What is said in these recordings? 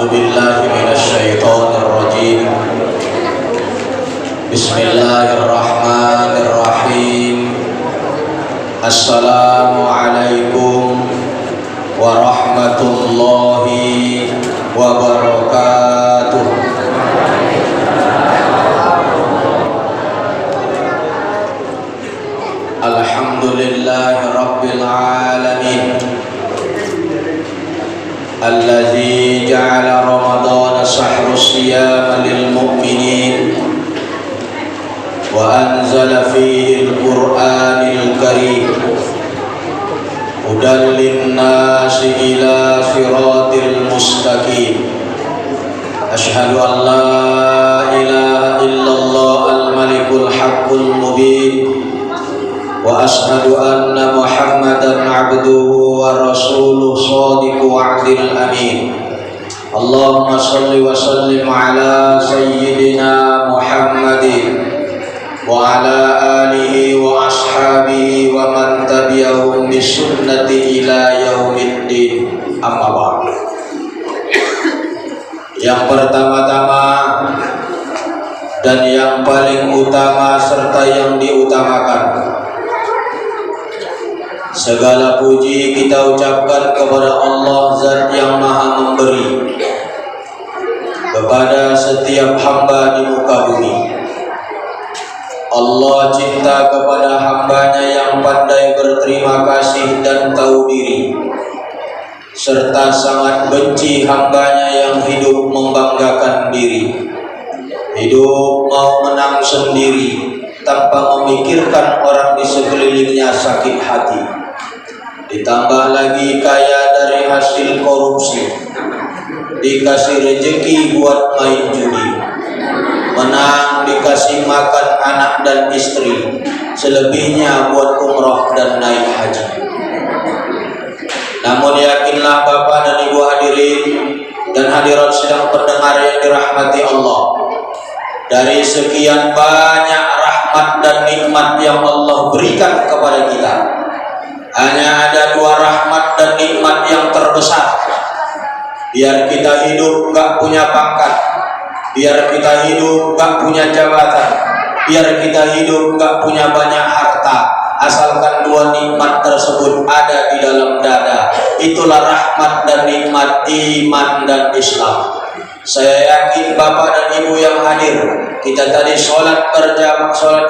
أعوذ بالله من الشيطان الرجيم. بسم الله الرحمن الرحيم. السلام عليكم ورحمة الله وبركاته. الحمد لله رب العالمين الذي جعل رمضان شهر الصيام للمؤمنين وأنزل فيه القرآن الكريم هدى للناس إلى صراط المستقيم. أشهد أن لا إله إلا الله الملك الحق المبين وأشهد أن محمدا عبده ورسوله صادق وعد الأمين. اللهم صل وسلم على سيدنا محمد وعلى آله وأصحابه ومن تبعهم بالسنة إلى يوم الدين. أما بعد. Yang pertama-tama dan yang paling utama serta yang diutamakan, segala puji kita ucapkan kepada Allah Zat yang Maha Memberi kepada setiap hamba di muka bumi. Allah cinta kepada hambanya yang pandai berterima kasih dan tahu diri, serta sangat benci hambanya yang hidup membanggakan diri, hidup mau menang sendiri tanpa memikirkan orang di sekelilingnya sakit hati, ditambah lagi kaya dari hasil korupsi, dikasih rezeki buat main judi, menang dikasih makan anak dan istri, selebihnya buat umroh dan naik haji. Namun yakinlah Bapak dan Ibu hadirin dan hadirat sedang pendengar yang dirahmati Allah, dari sekian banyak rahmat dan nikmat yang Allah berikan kepada kita, hanya ada dua rahmat dan nikmat yang terbesar. Biar kita hidup gak punya pangkat, biar kita hidup gak punya jabatan, biar kita hidup gak punya banyak harta, asalkan dua nikmat tersebut ada di dalam dada, itulah rahmat dan nikmat iman dan Islam. Saya yakin Bapak dan Ibu yang hadir, kita tadi sholat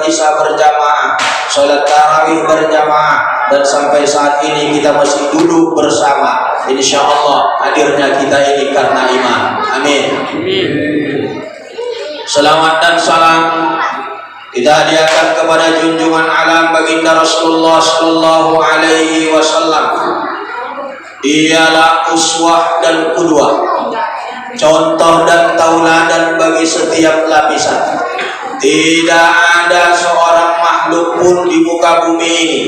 isya berjamaah, sholat tarawih berjamaah, dan sampai saat ini kita masih duduk bersama. Insya Allah hadirnya kita ini karena iman. Amin. Selamat dan salam kita hadiahkan kepada junjungan alam baginda Rasulullah Sallallahu Alaihi Wasallam. Dialah uswah dan qudwah, contoh dan tauladan bagi setiap lapisan. Tidak ada seorang makhluk pun di muka bumi ini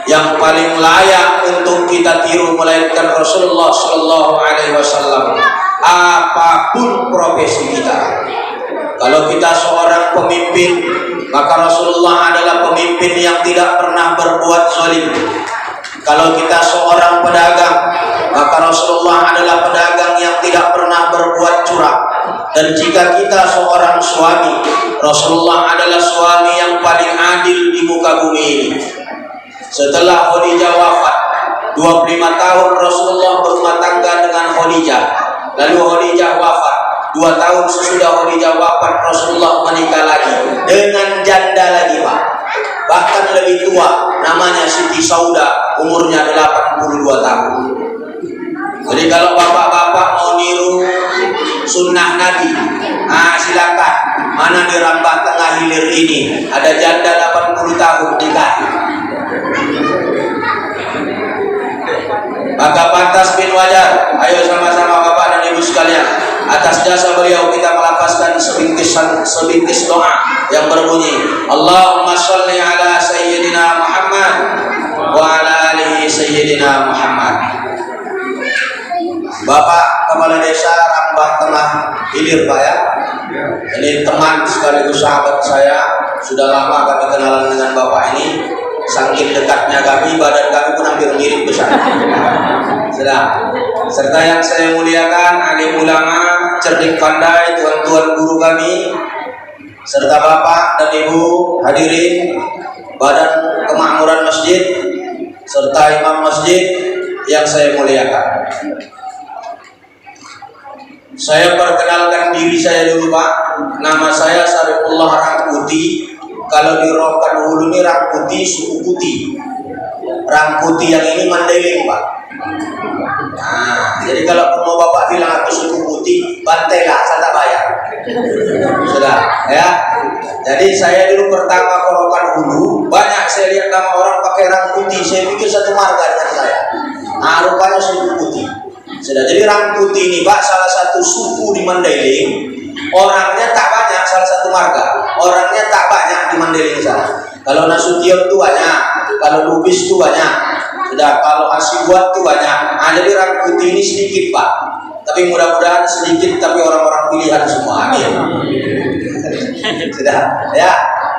yang paling layak untuk kita tiru melainkan Rasulullah Sallallahu Alaihi Wasallam. Apapun profesi kita, kalau kita seorang pemimpin, maka Rasulullah adalah pemimpin yang tidak pernah berbuat zalim. Kalau kita seorang pedagang, maka Rasulullah adalah pedagang yang tidak pernah berbuat curang. Dan jika kita seorang suami, Rasulullah adalah suami yang paling adil di muka bumi ini. Setelah Khadijah wafat, 25 tahun Rasulullah berumah tangga dengan Khadijah. Lalu Khadijah wafat. 2 tahun sesudah Khadijah wafat, Rasulullah menikah lagi dengan janda lagi, Pak. Bahkan lebih tua, namanya Siti Sauda, umurnya 82 tahun. Jadi kalau bapak-bapak mau niru sunnah Nabi, silakan. Mana di Rambah Tengah Hilir ini ada janda 80 tahun nikah. Maka pantas bin wajar, ayo sama-sama Bapak dan Ibu sekalian, atas jasa beliau kita melafazkan sebintis doa yang berbunyi, Allahumma sholli ala Sayyidina Muhammad wa ala alihi Sayyidina Muhammad. Bapak Kepala Desa Rambah Tengah Hilir, Pak ya. Ini teman sekaligus sahabat saya, sudah lama kami kenalan dengan Bapak ini. Saking dekatnya kami, badan kami pun hampir mirip besar. Sudah. Serta yang saya muliakan, alim ulama, cerdik pandai, tuan-tuan guru kami, serta bapak dan ibu hadirin badan kemakmuran masjid, serta imam masjid yang saya muliakan. Saya perkenalkan diri saya dulu Pak. Nama saya Sarifullah Rangkuti. Kalau di Rokan Hulu ini Rangkuti suku putih. Rangkuti yang ini Mandailing Pak. Nah, jadi kalau mau bapak bilang aku suku putih, bantailah, saya tak bayar. Sudah, ya. Jadi saya dulu pertama ke Rokan Hulu, banyak saya lihat nama orang pakai Rangkuti. Saya pikir satu marga dengan saya. Nah, rupanya suku putih. Sudah, jadi Rangkuti ini Pak salah satu suku di Mandailing. Orangnya tak banyak, salah satu marga. Orangnya tak banyak di Mandailing sana. Kalau Nasution itu banyak, kalau Lubis itu banyak. Sudah, kalau Hasibuat itu banyak. Nah, jadi Rangkuti ini sedikit Pak. Tapi mudah-mudahan sedikit tapi orang-orang pilihan semua. Amin. Sudah, ya.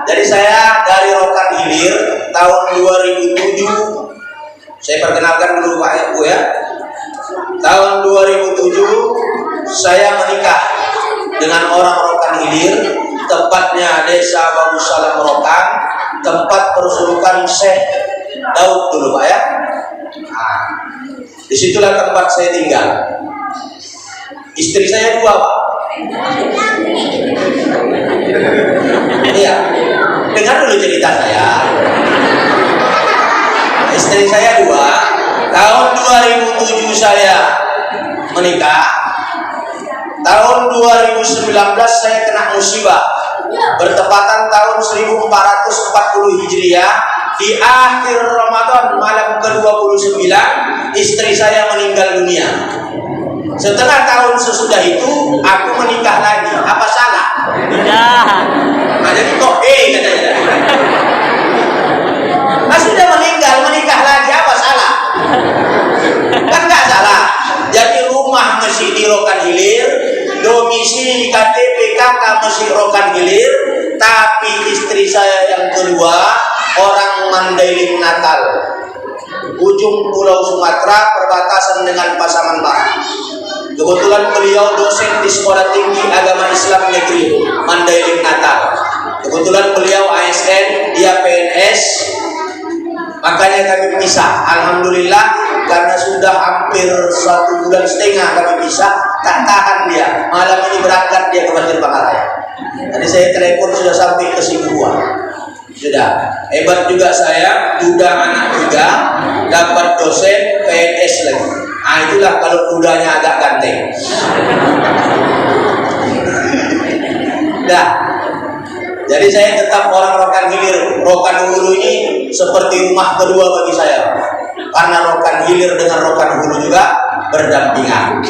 Jadi saya dari Rokan Hilir tahun 2007. Saya perkenalkan dulu Pak Bu ya. Tahun 2007 saya menikah dengan orang Rokan Hilir, tepatnya Desa Bagus Salam Rokan, tempat persulukan Syekh Daud dulu Pak ya. Nah, disitulah tempat saya tinggal. Istri saya 2 Pak. Iya, dengar dulu cerita saya. Istri saya 2. Tahun 2007 saya menikah. Tahun 2019 saya kena musibah. Bertepatan tahun 1440 Hijriah, di akhir Ramadan malam ke-29 istri saya meninggal dunia. Setengah tahun sesudah itu aku menikah lagi. Apa salah? Tidak. Nah, jadi kok katanya. Nah, sudah meninggal, menikah lagi, apa salah? Kan nggak salah. Jadi rumah masih di Rokan Hilir, domisili KTP kakak masih Rokan Hilir, tapi istri saya yang kedua orang Mandailing Natal, ujung Pulau Sumatera, perbatasan dengan Pasaman Barat. Kebetulan beliau dosen di Sekolah Tinggi Agama Islam Negeri Mandailing Natal. Kebetulan beliau ASN, dia PNS. Makanya kami pisah. Alhamdulillah, karena sudah hampir 1,5 bulan kami pisah, tak tahan dia. Malam ini berangkat dia ke Banjar Bangaraya. Tadi saya telepon sudah sampai ke Singapura. Sudah. Hebat juga saya, duda anak 3, dapat dosen PNS lagi. Ah, itulah kalau dudanya agak ganteng. Dah. Jadi saya tetap orang Rokan Hilir. Rokan Hulu ini seperti rumah kedua bagi saya. Karena Rokan Hilir dengan Rokan Hulu juga berdampingan.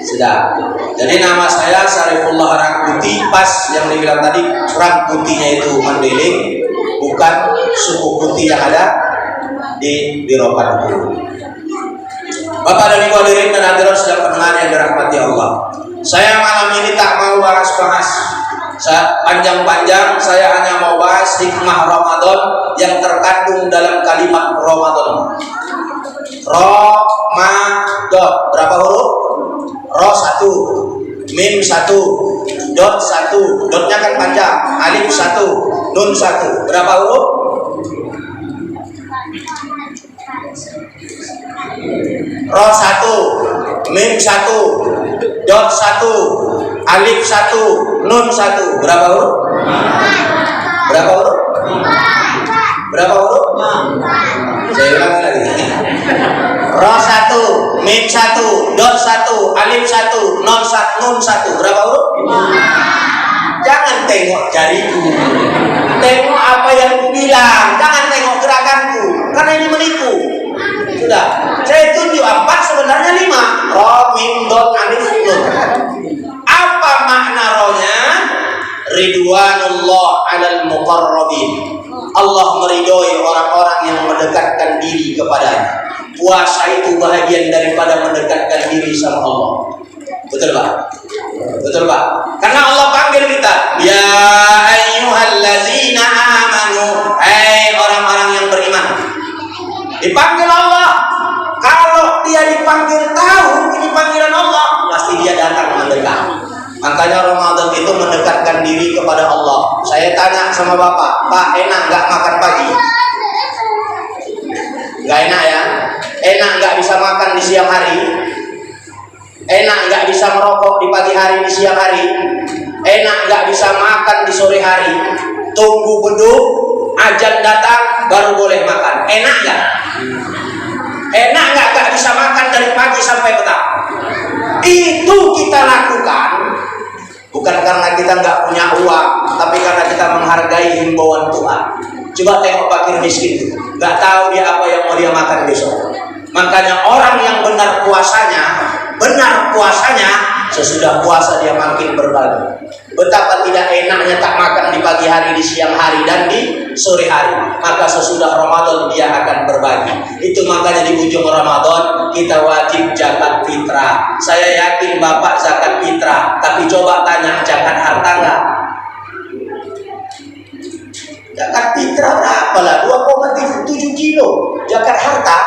Sudah. Jadi nama saya Sarifullah Rangkuti, pas yang dibilang tadi Rangkutinya itu Mandailing, bukan suku putih yang ada di Rokan Hulu. Bapak dan Ibu hadirin dan hadirat sedang pendengar yang dirahmati Allah. Saya malam ini tak mau bahas-bahas panjang-panjang, saya hanya mau bahas hikmah Ramadan yang terkandung dalam kalimat Ramadan. Ramadan, berapa huruf? Ro 1, mim 1, dot 1, dotnya kan panjang, alif 1, nun 1, berapa huruf? Ro 1, mim 1, dot 1, alif 1, nun 1, berapa huruf? Berapa huruf? Berapa huruf? Saya ulangi lagi. Ro 1, mim 1, dot 1, alif 1, nun 1, berapa huruf? Jangan tengok jariku, tengok apa yang ku bilang, jangan tengok gerakanku, karena ini menipu. Sudah, saya tunjuk 4, sebenarnya 5. Ro, mim, dot, alif, nun. Apa makna rohnya? Ridwanullah alal muqarrabin. Allah meridhoi orang-orang yang mendekatkan diri kepadanya. Puasa itu bahagian daripada mendekatkan diri sama Allah. Betul Pak? Betul Pak? Karena Allah panggil kita, ya ayyuhallazina amanu, hai orang-orang yang beriman. Dipanggil Allah. Kalau dia dipanggil tahu ini panggilan Allah, pasti dia datang mendekat. Makanya Ramadan itu mendekatkan diri kepada Allah. Saya tanya sama Bapak, Pak, enak nggak makan pagi? Nggak enak ya? Enak nggak bisa makan di siang hari? Enak nggak bisa merokok di pagi hari, di siang hari? Enak nggak bisa makan di sore hari? Tunggu beduk, azan datang, baru boleh makan. Enak nggak? Enak nggak bisa makan dari pagi sampai petang? Itu kita lakukan bukan karena kita nggak punya uang, tapi karena kita menghargai himbauan Tuhan. Coba tengok fakir miskin itu, nggak tahu dia apa yang mau dia makan besok. Makanya orang yang benar puasanya sesudah puasa dia makin berbagi. Betapa tidak enaknya tak makan di pagi hari, di siang hari, dan di sore hari. Maka sesudah Ramadan dia akan berbagi. Itu makanya di ujung Ramadan kita wajib zakat fitrah. Saya yakin Bapak zakat fitrah, tapi coba tanya zakat harta enggak? Zakat fitrah berapa lah? 2,7 kilo zakat harta.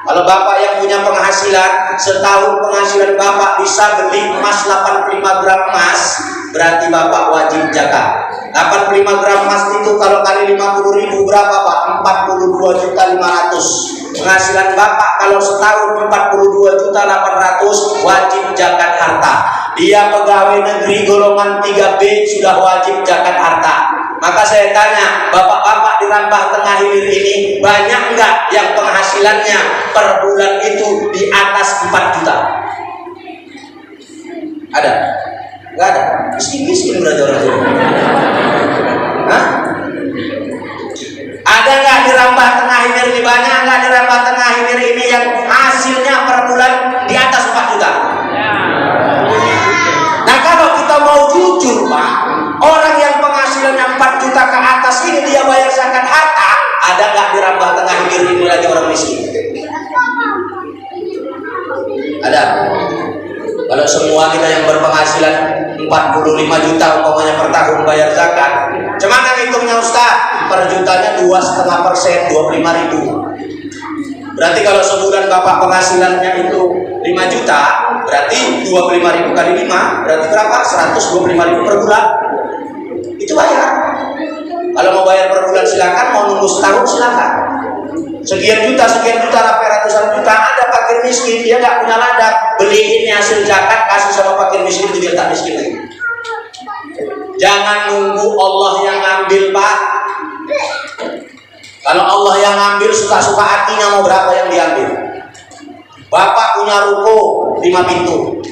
Kalau Bapak yang punya penghasilan, setahun penghasilan Bapak bisa beli emas 85 gram emas, berarti Bapak wajib zakat. 85 gram emas itu kalau kali 50.000 berapa Pak? 42.500.000. Penghasilan Bapak kalau setahun 42.800.000 wajib zakat harta. Dia pegawai negeri golongan 3B sudah wajib zakat harta. Maka saya tanya, bapak-bapak di Rambah Tengah Hilir ini banyak enggak yang penghasilannya per bulan itu di atas 4 juta? Ada? Enggak ada? Miskin-miskin berarti orang itu. Hah? Ada enggak di Rambah Tengah Hilir ini? Banyak enggak di Rambah Tengah Hilir ini yang hasilnya per bulan di atas 4 juta? Nah kalau kita mau jujur Pak, orang yang penghasilannya 4 juta ke atas ini dia bayar zakat harta, ada nggak di Rambah Tengah Hilir ini lagi orang miskin? Ada. Kalau semua kita yang berpenghasilan 45 juta umpamanya per tahun bayar zakat, cuman hitungnya Ustaz, per jutanya 2,5%, 25.000. Berarti kalau sebulan Bapak penghasilannya itu 5 juta, berarti 25.000 kali 5, berarti berapa? 125.000 per bulan. Itu bayar. Kalau mau bayar per bulan silakan, mau nunggu setahun silakan. Sekian juta, sampai ratusan juta. Ada fakir miskin, dia nggak punya ladang, beliin hasil zakat, kasih sama fakir miskin, dia tak miskin lagi. Jangan nunggu Allah yang ngambil Pak. Kalau Allah yang ngambil, suka-suka hatinya mau berapa yang diambil. Bapak punya ruko 5 pintu,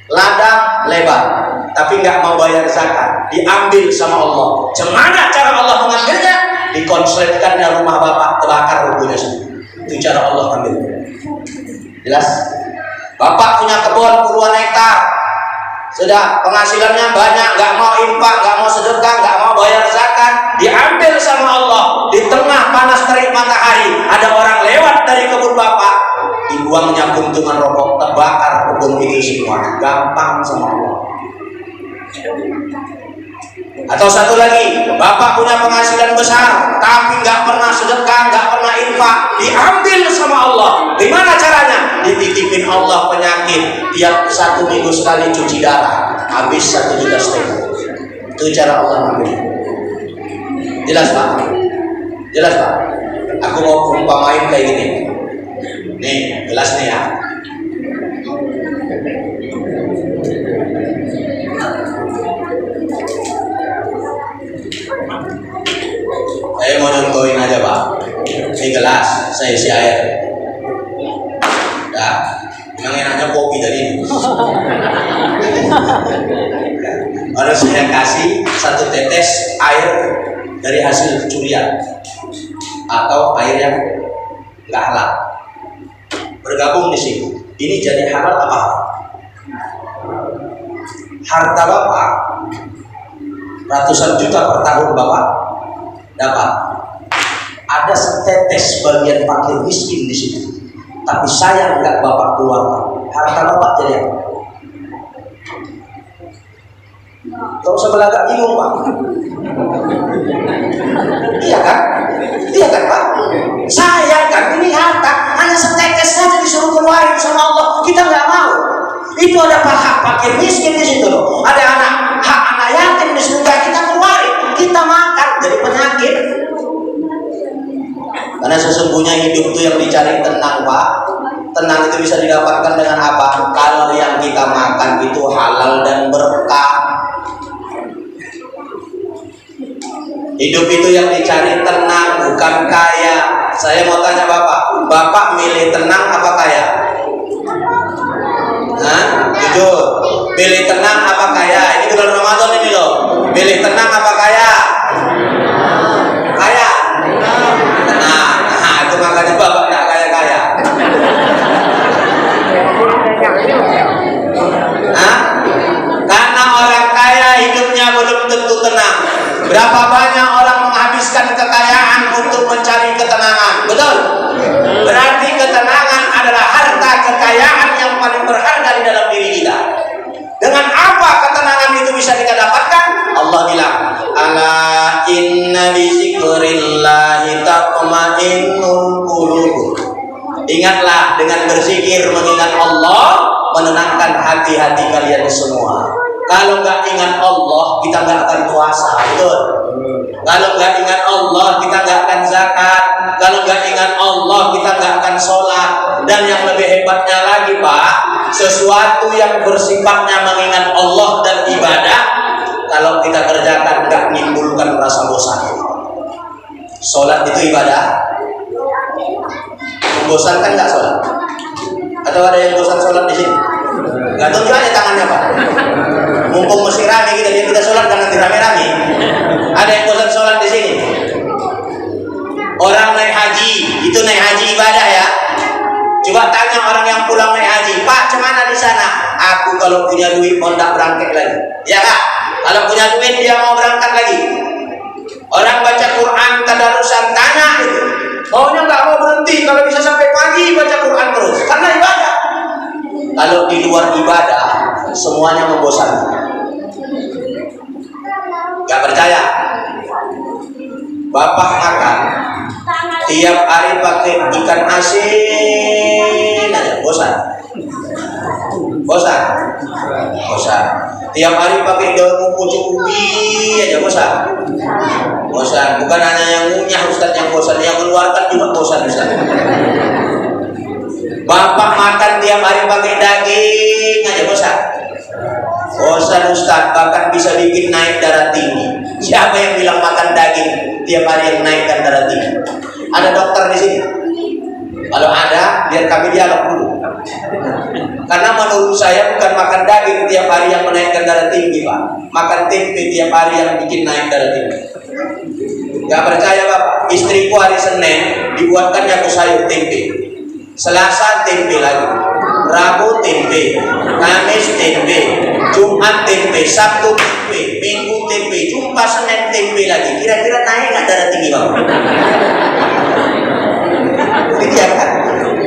ladang lebar, tapi nggak mau bayar zakat, diambil sama Allah. Gimana cara Allah mengambilnya? Dikonsletkannya rumah Bapak, terbakar rukonya sendiri. Itu cara Allah ambil. Jelas? Bapak punya kebun puluhan hektar, sudah penghasilannya banyak, nggak mau infak, nggak mau sedekah, nggak mau bayar zakat, diambil sama Allah. Di tengah panas terik matahari, ada orang lewat dari kebun Bapak, dibuangnya puntungan rokok, terbakar kebun itu semua. Gampang sama Allah. Atau satu lagi, Bapak punya penghasilan besar, tapi nggak pernah sedekah, nggak pernah infak, diambil sama Allah. Gimana caranya? Dititipin Allah penyakit, tiap 1 minggu sekali cuci darah, habis 1,5 juta. Itu cara Allah ambil. Jelas Pak? Jelas Pak? Aku mau umpamain kayak gini. Nih, jelas nih ya. Saya mau contohin aja Pak. Ini gelas, saya isi air. Ya, yang enaknya kopi tadi. Harus saya kasih 1 tetes air dari hasil curian atau air yang nggak halal. Bergabung di sini. Ini jadi halal apa? Harta Bapak ratusan juta per tahun Bapak dapat. Ada setetes bagian fakir miskin di situ, tapi sayang nggak Bapak keluarkan. Harta Bapak jadi apa? Kalau sebelah agak bingung Pak. Iya kan? Iya kan Pak? Sayang kan? Ini fakir miskin di situ loh. Ada hak anak yatim di surga kita keluarin, kita makan jadi penyakit. Karena sesungguhnya hidup itu yang dicari tenang, Pak. Tenang itu bisa didapatkan dengan apa? Kalau yang kita makan itu halal dan berkah. Hidup itu yang dicari tenang, bukan kaya. Saya mau tanya Bapak, Bapak milih tenang apa kaya? Hah? Jujur, milih tenang apa kaya? Ini bulan Ramadan ini loh. Milih tenang apa kaya? Kaya. Tenang. Nah, itu makanya Bapak nggak kaya-kaya. Hah? Karena orang kaya hidupnya belum tentu tenang. Berapa banyak orang menghabiskan kekayaan untuk mencari ketenangan? Betul? Berarti ketenangan adalah harta kekayaan yang paling berharga di dalam diri kita. Dengan apa ketenangan itu bisa kita dapatkan? Allah bilang, ala inna bi dzikrillahi tatma'innul qulub. Ingatlah, dengan berzikir mengingat Allah menenangkan hati-hati kalian semua. Kalau nggak ingat Allah, kita nggak akan puasa, betul? Kalau nggak ingat Allah, kita nggak akan zakat. Kalau nggak ingat Allah, kita nggak akan sholat. Dan yang lebih hebatnya lagi, Pak, sesuatu yang bersifatnya mengingat Allah dan ibadah, kalau kita kerjakan nggak menimbulkan rasa bosan. Sholat itu ibadah. Membosankan nggak sholat? Atau ada yang bosan sholat di sini? Nggak tunjuk aja tangannya, Pak. Mumpung mesti rame kita sholat kan nanti rame-rame. Ada yang bosan sholat di sini? Orang naik haji, itu naik haji ibadah ya. Coba tanya orang yang pulang naik haji, Pak, cemana di sana? Aku kalau punya duit mau tak berangkat lagi. Ya Kak, kalau punya duit dia mau berangkat lagi. Orang baca Quran tadarusan tanya itu, maunya nggak mau berhenti kalau bisa sampai pagi baca Quran terus, karena ibadah. Kalau di luar ibadah semuanya membosankan. Gak percaya? Bapak makan tiap hari pakai ikan asin aja, bosan? Bosan? Bosan. Tiap hari pakai daun pucuk ubi aja, bosan? Bosan. Bukan hanya yang ngunyah Ustaz yang bosan, yang mengeluarkan juga bosan Ustaz. Bapak makan tiap hari pakai daging aja, bosan? Bosan Ustaz, bahkan bisa bikin naik darah tinggi. Siapa yang bilang makan daging tiap hari yang naikkan darah tinggi? Ada dokter di sini? Kalau ada, biar kami dialog dulu. Karena menurut saya bukan makan daging tiap hari yang menaikkan darah tinggi, Pak. Makan tempe tiap hari yang bikin naik darah tinggi. Gak percaya Bapak? Istriku hari Senin dibuatkannya aku sayur tempe. Selasa tempe lagi, Rabu tempe, Kamis tempe, Jumat tempe, Sabtu tempe, Minggu tempe, Jumat Senin tempe lagi. Kira-kira naik nggak darah tinggi Bapak? Iya kan?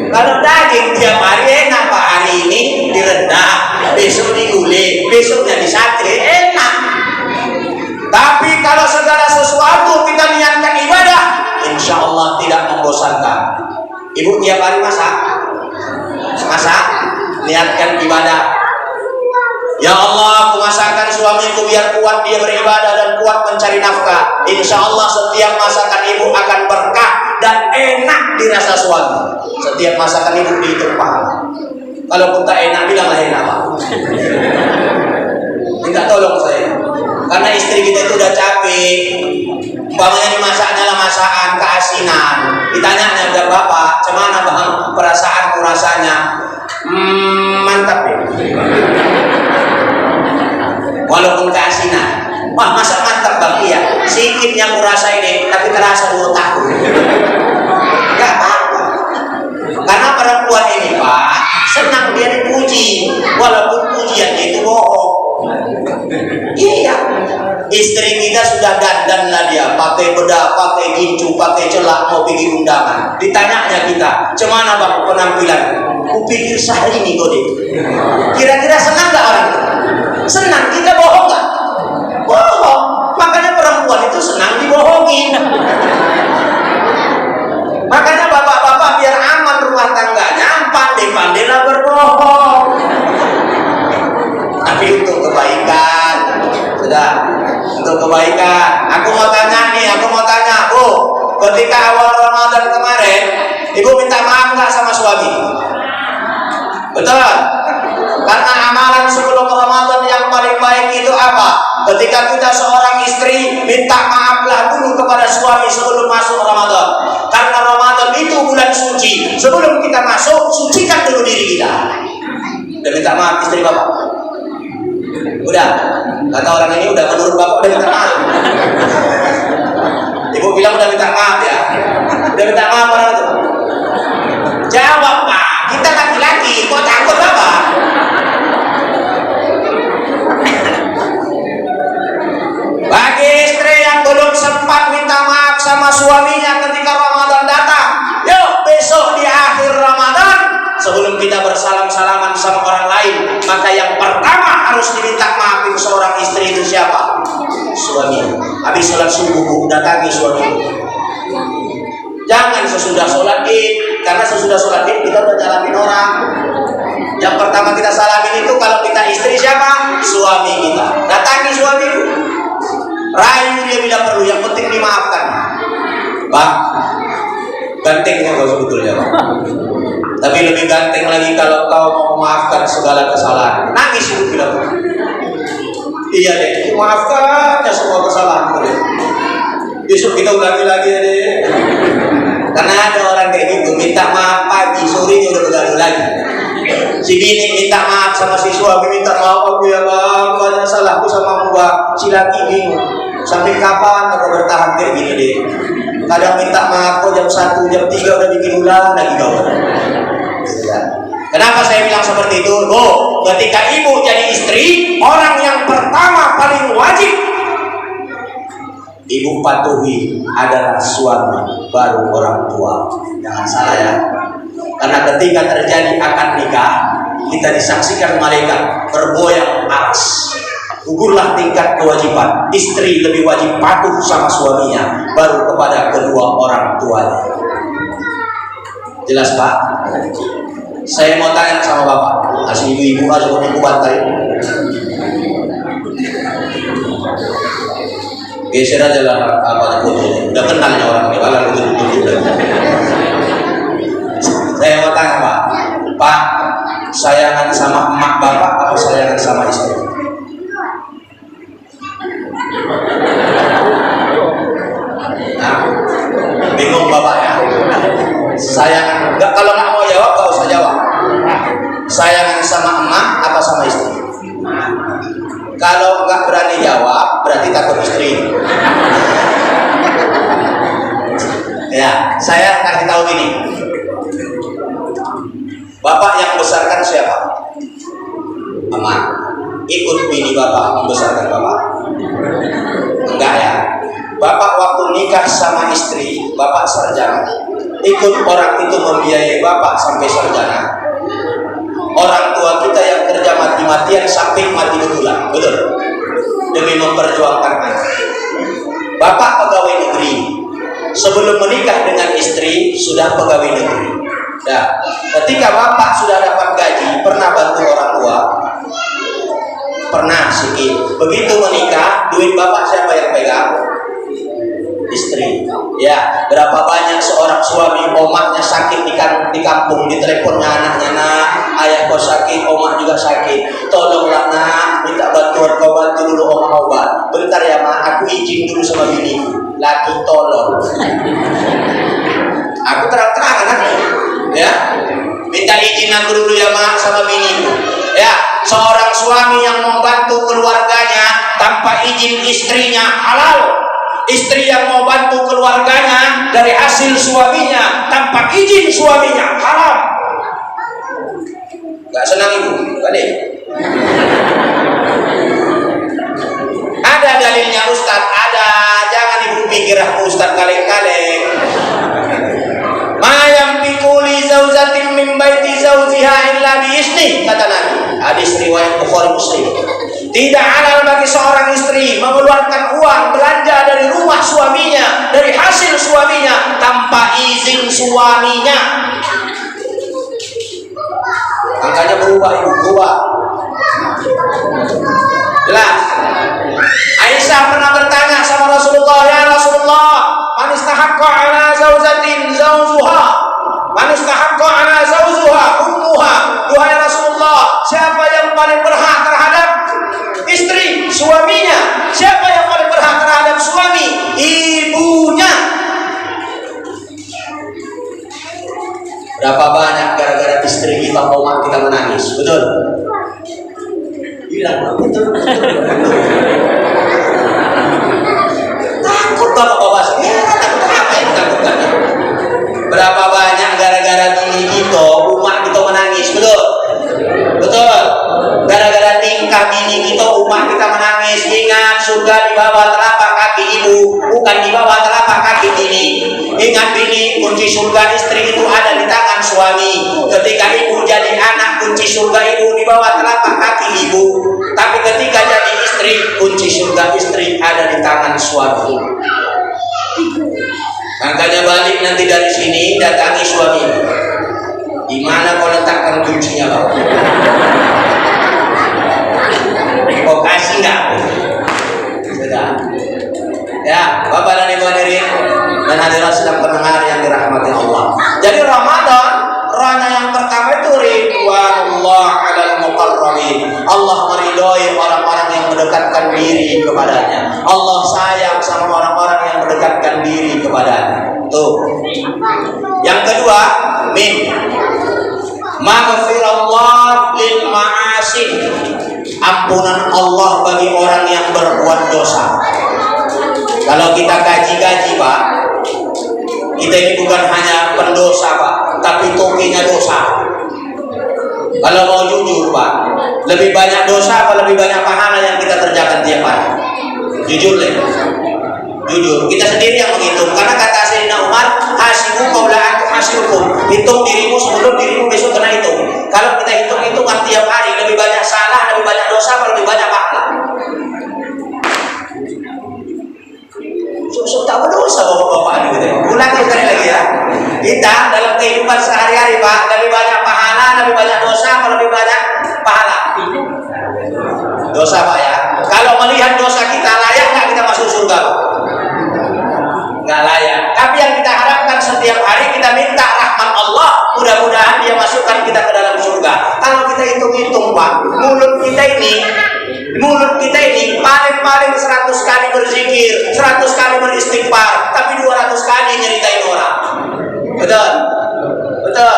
Kalau daging tiap hari enak Pak, hari ini direndam, besok digulai, besoknya disate, enak. Tapi kalau segala sesuatu kita niatkan ibadah, insya Allah tidak membosankan. Ibu tiap hari masak, niatkan ibadah. Ya Allah, aku masakkan suamiku biar kuat dia beribadah dan kuat mencari nafkah. Insya Allah setiap masakan ibu akan berkah dan enak dirasa suami. Setiap masakan ibu dihitung pahala. Kalau pun tak enak, bilanglah enak Pak. Minta tolong saya, karena istri kita itu udah capek. Umpamanya dimasaknya lah masakan keasinan, ditanya udah Bapak, cemana Bang perasaanku rasanya? Mantap ya. Walaupun keasinan, wah masa mantap Bang? Iya, sedikitnya aku rasa ini, tapi terasa 2 tahun. Gak apa-apa. Karena perempuan ini Pak, senang dia dipuji, walaupun pujiannya itu bohong. Iya, istri kita sudah dandan lah dia, pakai bedak, pakai gincu, pakai celak mau pergi undangan. Ditanyanya kita, cemana Bang penampilan? Kupikir sehari ini kode. Kira-kira senang gak orang itu? Senang. Kita bohong gak? Bohong. Makanya perempuan itu senang dibohongin. Makanya bapak-bapak biar aman rumah tangganya, pandai-pandailah berbohong. ketika awal Ramadan kemarin, ibu minta maaf nggak sama suami? Betul? Karena amalan sebelum Ramadan yang paling baik itu apa? Ketika kita seorang istri, minta maaflah dulu kepada suami sebelum masuk Ramadan. Karena Ramadan itu bulan suci. Sebelum kita masuk, sucikan dulu diri kita. Udah minta maaf istri bapak? Udah? Kata orang ini udah menurut bapak udah minta maaf. Ibu bilang udah minta maaf ya? Udah minta maaf orang itu? Jawab pak, kita laki-laki, kok takut bapak? Bagi istri yang belum sempat minta maaf sama suaminya ketika Ramadan datang, yuk besok di akhir Ramadan sebelum kita bersalam-salaman sama orang lain, maka yang pertama harus diminta maafin seorang istri itu siapa? Suami. Habis sholat subuh datangi suami. Jangan sesudah sholat Id, karena sesudah sholat Id kita udah nyalamin orang. Yang pertama kita salamin itu kalau kita istri siapa? Suami kita. Datangi suami itu. Rayu dia bila perlu, yang penting dimaafkan. Pak, gantengnya kau sebetulnya Pak. Tapi lebih ganteng lagi kalau kau mau memaafkan segala kesalahan. Nangis itu bila perlu. Iya deh, maafkan ya semua kesalahan deh. Besok kita ulangi lagi ya deh. Karena ada orang kayak gitu, minta maaf pagi, sore dia udah begaduh lagi. Si bini minta maaf sama si suami, minta maaf aku ya bang, banyak salahku sama mbak. Si laki bingung. Sampai kapan aku bertahan kayak gini deh? Kadang minta maaf kok jam 1, jam 3 udah bikin ulah lagi kau. Kenapa saya bilang seperti itu? Oh, ketika ibu jadi istri, orang yang pertama paling wajib ibu patuhi adalah suami, baru orang tua. Jangan salah ya. Karena ketika terjadi akad nikah, kita disaksikan malaikat bergoyang aras. Gugurlah tingkat kewajiban. Istri lebih wajib patuh sama suaminya, baru kepada kedua orang tuanya. Jelas Pak? Saya mau tanya sama Bapak. Asli ibu-ibu harus ibu bantai. Geser aja lah apa fotonya. Udah kenalnya orang ini, kalau betul-betul. Saya mau tanya Pak. Pak, sayangan sama emak Bapak atau sayangan sama istri? Nah, bingung Bapak ya. Sayangan, enggak, kalau nggak mau jawab nggak usah jawab. Sayangan sama emak apa sama istri? Kalau nggak berani jawab berarti takut istri. Ya, saya kasih tahu gini. Bapak yang besarkan siapa? Emak. Ikut bini Bapak membesarkan Bapak? Enggak ya. Bapak waktu nikah sama istri, Bapak sarjana. Ikut orang itu membiayai Bapak sampai sarjana. Orang tua kita yang kerja mati-matian sampai mati betulan, betul? Demi memperjuangkan anak. Bapak pegawai negeri. Sebelum menikah dengan istri sudah pegawai negeri. Nah, ketika Bapak sudah dapat gaji, pernah bantu orang tua? Pernah sedikit. Begitu menikah, duit Bapak siapa yang pegang? Istri. Ya, berapa banyak seorang suami omaknya sakit di kampung, diteleponnya anaknya, nak, ayah kau sakit, omak juga sakit, tolonglah nak, minta bantuan kau, bantu dulu omak obat. Bentar ya mak, aku izin dulu sama biniku, lagi tolong. Aku terang-terangan kan, ya, minta izin aku dulu ya mak sama biniku. Ya, seorang suami yang membantu keluarganya tanpa izin istrinya halal. Istri yang mau bantu keluarganya dari hasil suaminya tanpa izin suaminya haram. Gak senang ibu, kan? Ada dalilnya Ustaz, ada. Jangan ibu pikir aku Ustaz kaleng-kaleng. Ma yamliku li zaujatin min baiti zaujiha illa bi izni, kata Nabi. Hadis riwayat Bukhari Muslim. Tidak halal bagi seorang istri mengeluarkan uang belanja dari rumah suaminya, dari hasil suaminya tanpa izin suaminya. Angkanya berubah ibu, berubah. Jelas. Aisyah pernah bertanya sama Rasulullah, ya Rasulullah, man istahaqqa ala Berapa banyak gara-gara istri kita, omak kita menangis, betul? Bilang betul. Takut bapak-bapak sih, takut apa yang takutkan? Berapa banyak gara-gara bini kita, umat kita menangis, betul? Betul. Gara-gara tingkah bini kita, umat kita menangis. Ingat, surga di bawah telapak kaki ibu, bukan di bawah telapak kaki bini. Ingat bini, kunci surga istri itu ada di tangan suami. Ketika ibu jadi anak, kunci surga ibu di bawah telapak kaki ibu. Tapi ketika jadi istri, kunci surga istri ada di tangan suami. Makanya balik nanti dari sini, datangi suami. Di mana kau letakkan kuncinya, Pak? Kau kasih nggak? Sudah. Ya, Bapak dan Ibu hadirin dan hadirat sedang pendengar yang dirahmati Allah. Jadi Ramadan, rana yang pertama itu ridwanullah 'alal muqarrabin. Allah meridhoi orang-orang yang mendekatkan diri kepadanya. Allah sayang sama orang-orang yang mendekatkan diri kepadanya. Tuh. Yang kedua, maghfirullah lil ma'asi. Ampunan Allah bagi orang yang berbuat dosa. Kalau kita kaji-kaji, Pak, kita ini bukan hanya pendosa, Pak, tapi topinya dosa. Kalau mau jujur, Pak, lebih banyak dosa apa lebih banyak pahala yang kita kerjakan tiap hari? Jujur deh. Jujur, kita sendiri yang menghitung. Karena kata Sayyidina Umar, hasibu qabla an tuhasibukum. Hitung dirimu sebelum dirimu besok kena hitung. Kalau kita hitung-hitungan tiap hari, lebih banyak salah, lebih banyak dosa, atau lebih banyak pahala? Tak berdosa bapak-bapak gitu. Ulangi sekali lagi ya. Kita dalam kehidupan sehari-hari, Pak, lebih banyak pahala, lebih banyak dosa, atau lebih banyak pahala? Dosa, Pak ya. Kalau melihat dosa kita, layak nggak kita masuk surga, Pak? Nggak layak. Tapi yang kita harapkan setiap hari kita minta rahmat Allah, mudah-mudahan Dia masukkan kita ke dalam surga. Kalau kita hitung-hitung, Pak, mulut kita ini paling-paling 100 kali berzikir, 100 kali beristighfar, tapi 200 kali nyeritain orang. Betul? Betul.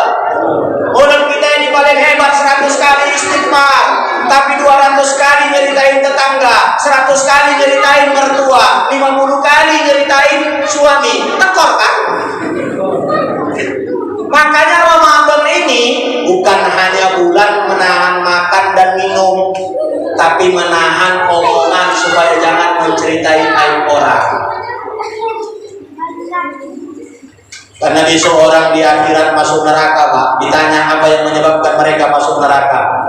Mulut kita ini paling hebat, 100 kali istighfar, tapi 200 kali nyeritain tetangga, 100 kali nyeritain mertua, 50 kali nyeritain suami. Tekor kan? Makanya Ramadan ini bukan hanya bulan menahan makan dan minum, tapi menahan omongan supaya jangan menceritai aib orang. Karena besok orang di akhirat masuk neraka, Pak, ditanya apa yang menyebabkan mereka masuk neraka.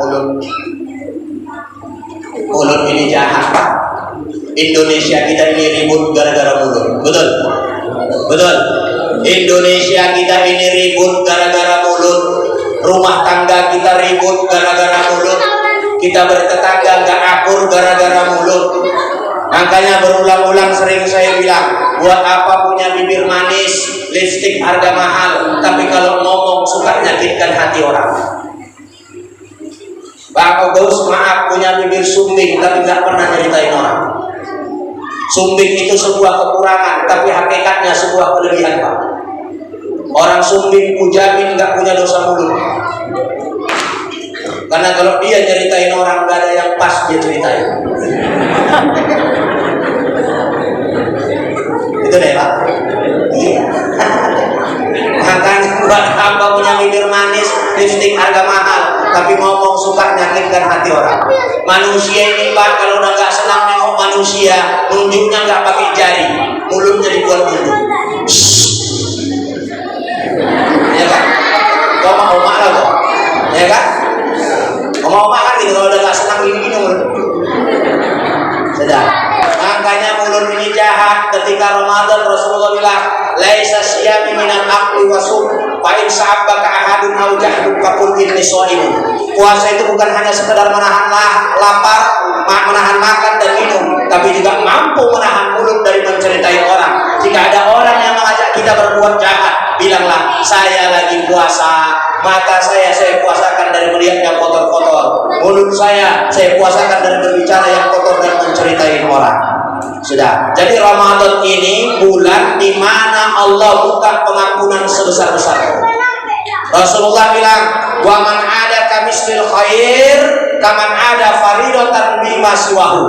Mulut ini jahat, Pak. Indonesia kita ini ribut gara-gara mulut. Betul? Betul. Indonesia kita ini ribut gara-gara mulut. Rumah tangga kita ribut gara-gara mulut. Kita bertetangga gak akur gara-gara mulut. Makanya berulang-ulang sering saya bilang, buat apa punya bibir manis, lipstik harga mahal, tapi kalau ngomong suka menyakitkan hati orang. Pak Gus, maaf, punya bibir sumbing tapi gak pernah nyeritain orang. Sumbing itu sebuah kekurangan, tapi hakikatnya sebuah kelebihan, Pak. Orang sumbing kujamin gak punya dosa mulut. Karena kalau dia nyeritain orang, gak ada yang pas dia ceritain. Itu deh, Pak. Iya. Makanya buat apa punya bibir manis, lipstik harga mahal, tapi ngomong suka menyakitkan hati orang. Manusia ini, Pak, kalau udah gak senang nengok manusia, nunjuknya gak pakai jari, mulutnya dibuat dulu. Ya kan? Kau mau marah kok? Ya kan? Mau makan gitu, kalau udah gak senang gini-gini mulut. Sudah. Makanya mulut ini jahat. Ketika Ramadan Rasulullah bilang, laisa siyami minal aqli wasum, fa in sa'abaka ahadun aw jahdun faqul inni shaimun. Puasa itu bukan hanya sekedar menahan lapar, menahan makan dan minum, tapi juga mampu menahan mulut dari menceritai orang. Jika ada orang yang mengajak kita berbuat jahat, bilanglah, saya lagi puasa. Mata saya puasakan dari melihat yang kotor-kotor. Mulut saya puasakan dari berbicara yang kotor dan menceritain orang. Sudah. Jadi Ramadan ini bulan di mana Allah buka pengampunan sebesar-besarnya. Rasulullah bilang, wa man ada kamistil khair kaman ada faridatan bima siwahu.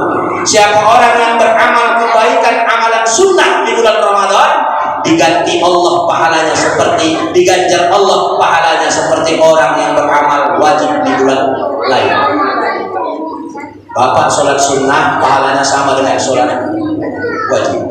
Siapa orang yang beramal kebaikan amalan sunnah di bulan Ramadan, diganti Allah pahalanya seperti, diganjar Allah pahalanya seperti orang yang beramal wajib di bulan lain. Bapak sholat sunnah pahalanya sama dengan sholat wajib.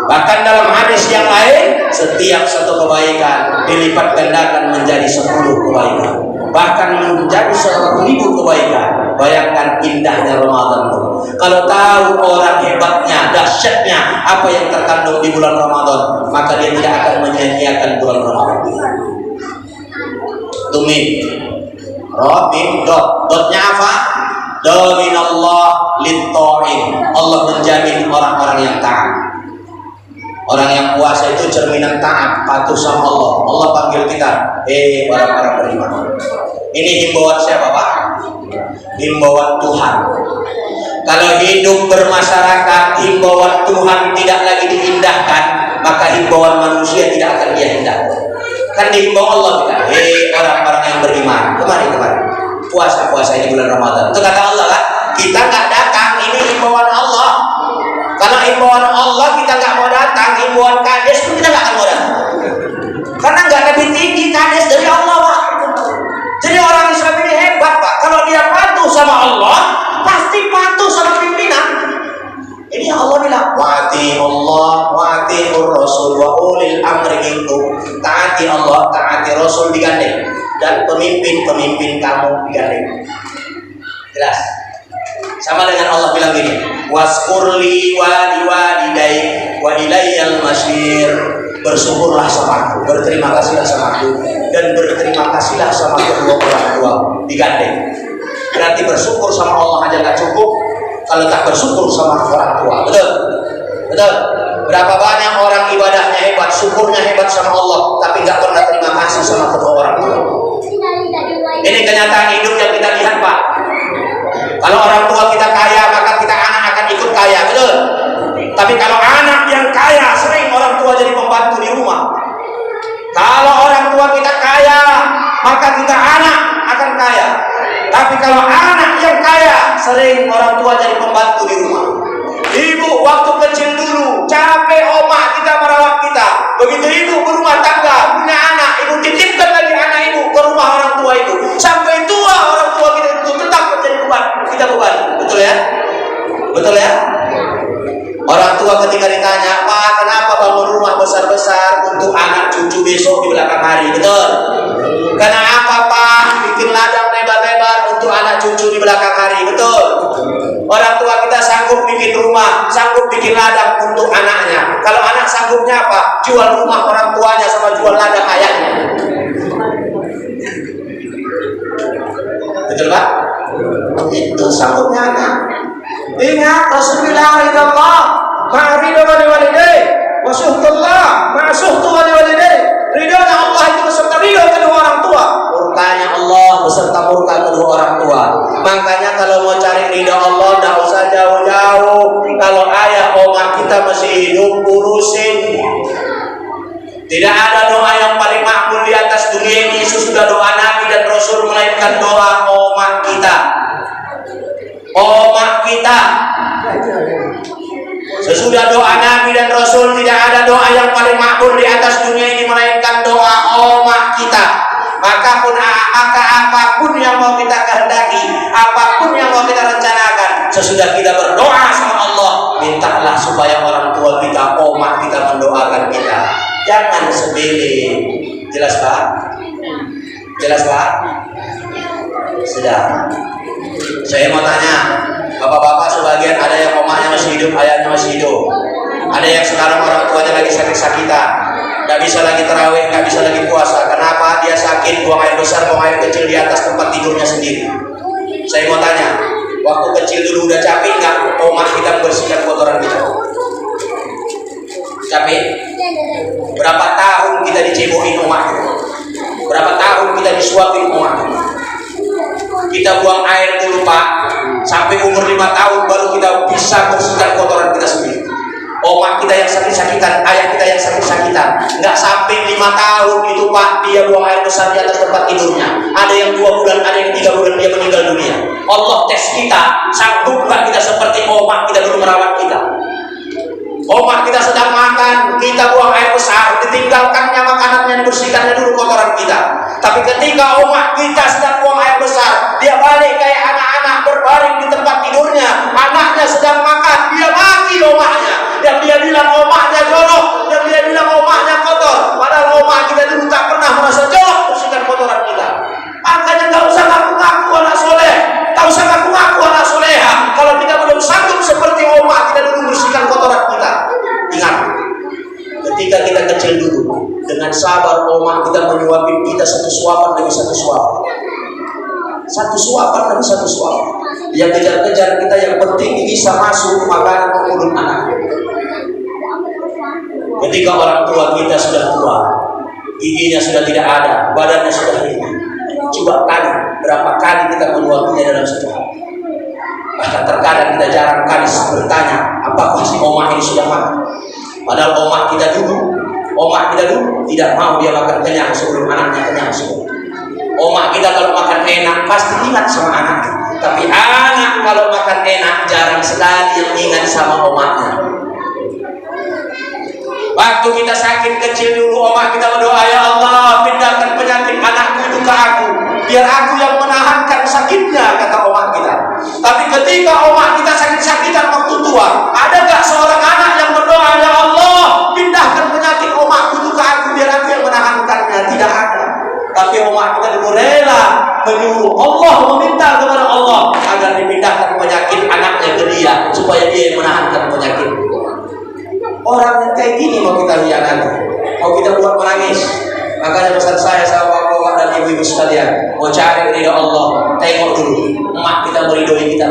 Bahkan dalam hadis yang lain, setiap satu kebaikan dilipat gandakan menjadi 10 kebaikan, bahkan menjadi 100.000 kebaikan. Bayangkan indahnya Ramadan itu. Kalau tahu orang hebatnya, dahsyatnya apa yang terkandung di bulan Ramadan, maka dia tidak akan menyia-nyiakan bulan Ramadan. Tumim, Robin, dotnya apa? Dominallah lintoin. Allah menjamin orang-orang yang taat. Orang yang puasa itu cerminan taat, patuh sama Allah. Allah panggil kita, orang-orang beriman. Ini himbauan siapa, Pak? Himbauan Tuhan. Kalau hidup bermasyarakat, himbauan Tuhan tidak lagi diindahkan, maka himbauan manusia tidak akan dia indahkan. Kan dihimbau Allah kita, orang-orang yang beriman. Kemarin puasa ini bulan Ramadan. Itu kata Allah kan, kita nggak datang, ini himbauan Allah. Kalau himbauan Allah kita nggak mau datang, himbauan kades pun kita nggak akan mau datang. Karena nggak lebih tinggi kades dari Allah, Pak. Jadi orang Islam ini hebat, Pak. Kalau dia patuh sama Allah, pasti patuh sama pimpinan. Ini Allah bilang, wa'ati Allah, wa'ati Rasul, wa ulil amri minkum. Taati Allah, taati Rasul digandeng, dan pemimpin kamu digandeng. Jelas? Sama dengan Allah bilang gini, waskurli walidai wa ilayyal masyir. Bersyukurlah sama aku, berterima kasihlah sama aku, dan berterima kasihlah sama kedua orang tua. Digandeng. Berarti bersyukur sama Allah aja nggak cukup kalau tak bersyukur sama orang tua. Betul? Betul? Berapa banyak orang ibadahnya hebat, syukurnya hebat sama Allah, tapi nggak pernah terima kasih sama kedua orang tua. Ini kenyataan hidup yang kita lihat, Pak. Kalau orang tua kita kaya, maka kita anak akan ikut kaya, betul? Tapi kalau anak yang kaya, sering orang tua jadi pembantu di rumah. Kalau orang tua kita kaya, maka kita anak akan kaya. Tapi kalau anak yang kaya, sering orang tua jadi pembantu di rumah. Ibu waktu kecil dulu, capek oma kita merawat kita. Begitu ibu berumah tangga, punya anak, ibu titipkan lagi anak ibu ke rumah orang tua itu. Sampai tua orang tua kita itu tetap menjadi beban, kita beban. Betul ya? Betul ya? Orang tua ketika ditanya, Pak, kenapa bangun rumah besar-besar untuk anak cucu besok di belakang hari? Betul? Karena apa, Pak? Bikin ladang lebar-lebar untuk anak cucu di belakang hari. Betul? Orang tua kita sanggup bikin rumah, sanggup bikin ladang untuk anaknya. Kalau anak sanggupnya apa? Jual rumah orang tuanya sama jual ladang ayahnya. Betul, Pak? Itu sanggupnya anak. Ingat Rasulullah Allah, ma'ridu wali-walidai, wa suhtullah, ma'suhtu wali-walidai. Ridhonya Allah itu beserta ridho kedua orang tua, murkanya Allah beserta murka kedua orang tua. Makanya kalau mau cari ridho Allah, tidak usah jauh-jauh. Kalau ayah oma kita masih hidup, urusin. Tidak ada doa yang paling makbul di atas dunia ini sesudah doa Nabi dan Rasul, melainkan doa oma kita. Oma kita. Sesudah doa Nabi dan Rasul, tidak ada doa yang paling makbul di atas dunia ini melainkan doa oma kita. Maka apapun yang mau kita kehendaki, apapun yang mau kita rencanakan, sesudah kita berdoa sama Allah, mintalah supaya orang tua kita, oma kita mendoakan kita. Jangan sepele. Jelas, Pak? Jelas, Pak? Sudah. Saya mau tanya, bapak-bapak sebagian ada yang omanya masih hidup, ayahnya masih hidup. Ada yang sekarang orang tuanya lagi sakit-sakitan, nggak bisa lagi tarawih, nggak bisa lagi puasa. Kenapa? Dia sakit, buang air besar, buang air kecil di atas tempat tidurnya sendiri. Saya mau tanya, waktu kecil dulu udah capek nggak oma kita membersihkan kotoran kita? Capek? Berapa tahun kita dicebokin oma kita? Berapa tahun kita disuapin oma kita? Kita buang air dulu, Pak, sampai umur 5 tahun baru kita bisa bersihkan kotoran kita sendiri. Oma kita yang sakit-sakitan, ayah kita yang sakit-sakitan, nggak sampai 5 tahun itu itu Pak, dia buang air besar di atas tempat tidurnya. Ada yang 2 bulan, ada yang 3 bulan dia meninggal dunia. Allah tes kita, sanggup nggak kita seperti omah kita dulu merawat kita? Omah kita sedang makan, kita buang air besar, ditinggalkannya makanannya, dibersihkannya dulu kotoran kita. Tapi ketika omah kita sedang buang air besar, dia balik kayak anak-anak berbaring di tempat tidurnya, anaknya sedang makan, dia maki omahnya, dan dia bilang omahnya jorok, dan dia bilang omahnya kotor. Padahal omah kita dulu tak pernah merasa jorok bersihkan kotoran kita. Makanya nggak usah ngaku-ngaku anak soleh, tak usah ngaku-ngaku anak soleha. Kalau kita belum sanggup seperti omah kita dulu bersihkan kotoran kita. Ingat, ketika kita kecil dulu, dengan sabar omah kita menyuapin kita satu suapan demi satu suapan. Satu suapan demi satu suapan. Dia kejar-kejar kita, yang penting bisa masuk makanan ke mulut anak. Ketika orang tua kita sudah tua, giginya sudah tidak ada, badannya sudah hilang. Coba tanya berapa kali kita menyuapinya dalam satu hari. Bahkan terkadang kita jarang kali bertanya, apakah si omah ini sudah makan? Padahal omah kita dulu tidak mau dia makan kenyang sebelum anaknya kenyang semua. Omah kita kalau makan enak pasti ingat sama anaknya. Tapi anak kalau makan enak jarang sekali yang ingat sama omahnya. Waktu kita sakit kecil dulu, omah kita berdoa, ya Allah pindahkan penyakit anakku itu ke aku, biar aku yang menahankan sakitnya, kata omah kita. Tapi ketika omah kita sakit-sakitan waktu tua, ada gak seorang anak yang berdoa, ya Allah pindahkan penyakit omahku itu ke aku, biar aku yang menahankannya? Tidak ada. Tapi omah kita dulu rela menyuruh Allah, meminta kepada Allah agar dipindahkan penyakit anaknya ke dia, supaya dia yang menahankan penyakit. Orang yang kayak gini mau kita hianati, mau kita buat menangis. Makanya pesan saya sama bapak dan ibu-ibu sekalian, mau cari ridha Allah, tengok dulu emak kita meridhoi kita.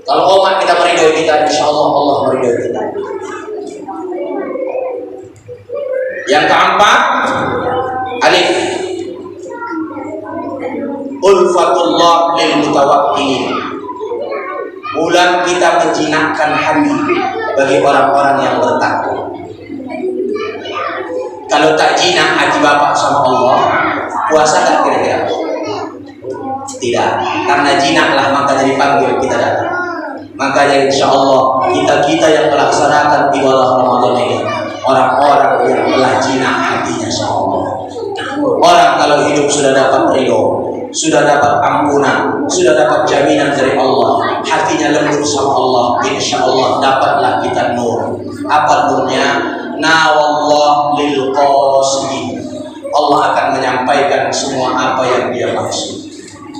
Kalau emak kita meridhoi kita, insya Allah meridhoi kita. Yang keempat, alif, ulfatullah lil mutawakkilin. Bulan kita menjinakkan hati bagi orang-orang yang bertakwa. Kalau tak jinak hati bapak sama Allah, puasa tak kira-kira? Tidak, karena jinaklah makanya dipanggil kita datang. Makanya insya Allah kita yang melaksanakan ibadah Ramadan ini, orang-orang yang telah jinak hatinya sama Allah. Orang kalau hidup sudah dapat ridho, sudah dapat ampunan, sudah dapat jaminan dari Allah, hatinya lembut sama Allah, insya Allah dapatlah kita nur. Apa nurnya? Nawallah lil qasidin. Allah akan menyampaikan semua apa yang dia maksud.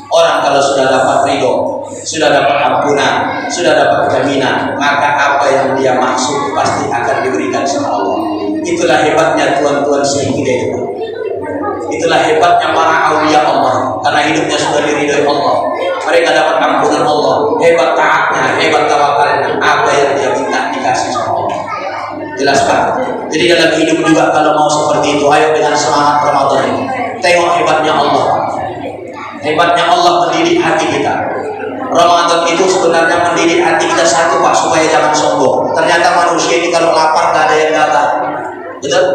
Orang kalau sudah dapat ridho, sudah dapat ampunan, sudah dapat jaminan, maka apa yang dia maksud pasti akan diberikan sama Allah. Itulah hebatnya tuan-tuan sehingga itu. Itulah hebatnya para aulia Allah, karena hidupnya sudah diridhoi Allah. Mereka dapat ampunan Allah, hebat taatnya, hebat tawakalnya. Apa yang dia minta dikasih sama Allah. Jelaskan. Jadi dalam hidup juga kalau mau seperti itu, ayo dengan semangat Ramadan ini. Tengok hebatnya Allah. Hebatnya Allah mendidik hati kita. Ramadan itu sebenarnya mendidik hati kita satu, Pak, supaya jangan sombong. Ternyata manusia ini kalau lapar gak ada yang gagah. Betul?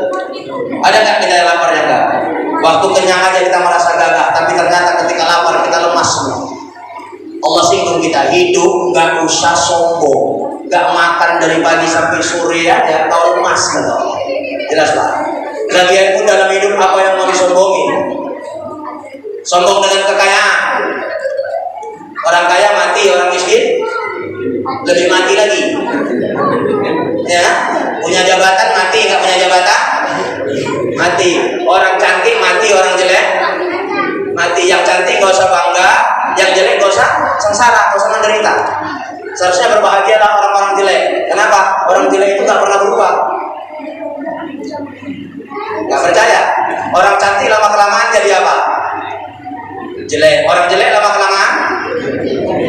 Ada gak kita yang lapar yang gagah? Waktu kenyang aja kita merasa gagah, tapi ternyata ketika lapar kita lemas semua. Allah singgung kita, hidup gak usah sombong. Gak makan dari pagi sampai sore aja kau lemas, kata Allah. Jelas Pak? Lagian pun dalam hidup apa yang mau disombongi? Sombong dengan kekayaan. Orang kaya mati, orang miskin lebih mati lagi. Ya, punya jabatan mati, nggak punya jabatan mati. Orang cantik mati, orang jelek mati. Yang cantik nggak usah bangga, yang jelek nggak usah sengsara, nggak usah menderita. Seharusnya berbahagialah orang-orang jelek. Kenapa? Orang jelek itu nggak pernah berubah. Nggak percaya? Orang cantik lama kelamaan jadi apa? Jelek. Orang jelek lama kelamaan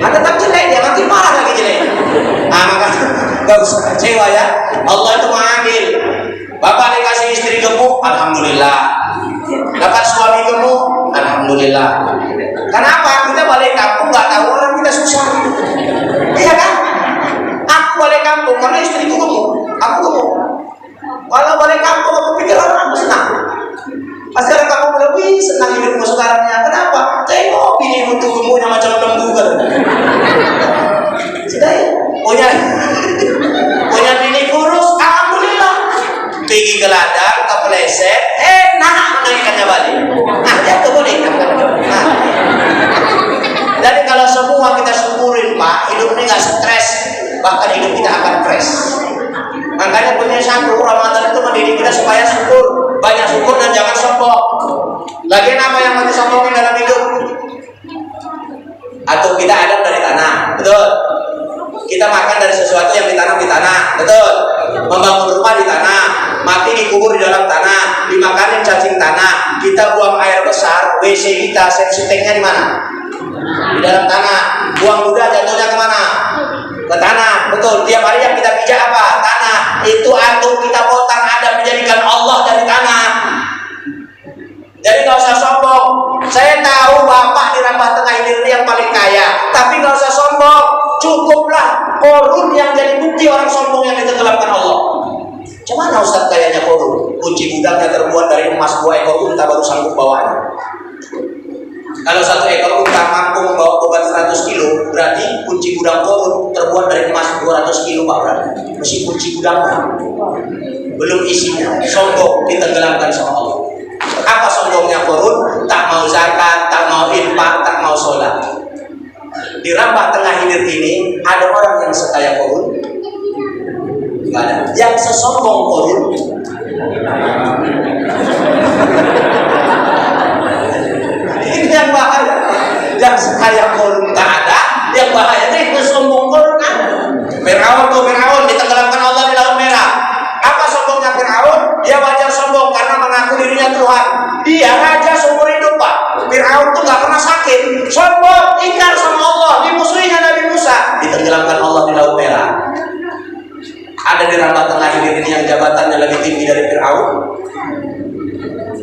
tetap jelek, dia makin parah lagi jelek. Maka nggak usah kecewa ya. Allah itu mengambil. Bapak dikasih istri gemuk, alhamdulillah. Dapat suami gemuk, alhamdulillah. Kenapa? Kita balik kampung nggak tahu orang kita susah. Iya kan? Aku balik kampung karena istriku gemuk, aku gemuk. Kalau balik kampung aku pikir orang aku senang. Sekarang kamu lebih senang hidupmu sekarangnya. Kenapa? Tengok binimu tuh tumbuhnya macam lembu kan. Sudah ya? Punya bini kurus, alhamdulillah. Pergi ke ladang, kepleset, enak menaikkannya balik. Nah, jatuh boleh. Nah. Jadi kalau semua kita syukurin Pak, hidup ini nggak stres, bahkan hidup kita akan fresh. Makanya punya satu Ramadan itu mendidik kita supaya syukur, banyak syukur dan jangan sombong. Lagian apa yang mau disombongin dalam hidup? Atau kita ada dari tanah, betul? Kita makan dari sesuatu yang ditanam di tanah, betul? Membangun rumah di tanah, mati dikubur di dalam tanah, dimakanin cacing tanah, kita buang air besar, WC kita, septic tanknya di mana? Di dalam tanah. Buang ludah jatuhnya kemana? Ke tanah, betul. Tiap hari yang kita pijak apa? Tanah. Itu antum kita potong ada menjadikan Allah dari tanah. Jadi nggak usah sombong. Saya tahu bapak di Rambah Tengah ini yang paling kaya, tapi nggak usah sombong. Cukuplah korun yang jadi bukti orang sombong yang ditenggelamkan Allah. Cuman Ustaz kayaknya korun, kunci gudangnya terbuat dari emas 2 ekor unta baru sanggup bawanya. Kalau 1 ekor unta mampu membawa beban 100 kilo, berarti kunci gudang korun terbuat dari emas 200 kilo Pak berarti. Mesti kunci gudangnya, belum isinya. Sombong ditenggelamkan sama Allah. Apa sombongnya korun? Tak mau zakat, tak mau infak, tak mau sholat. Di Rambah Tengah Hilir ini ada orang yang sekaya korun? Tidak ada. Yang sesombong korun? Ini yang bahaya. Yang sekaya korun tak ada, yang bahaya itu yang sombong korun ada. Fir'aun ditenggelamkan Allah di Laut Merah. Apa sombongnya Fir'aun? Dia wajar sombong karena mengaku dirinya Tuhan. Dia raja seumur hidup Pak. Fir'aun tuh gak pernah sakit. Sombong, ingkar sama Allah, dimusuhinya Nabi Musa, ditenggelamkan Allah di Laut Merah. Ada di Rambah Tengah Hilir ini yang jabatannya lebih tinggi dari Fir'aun?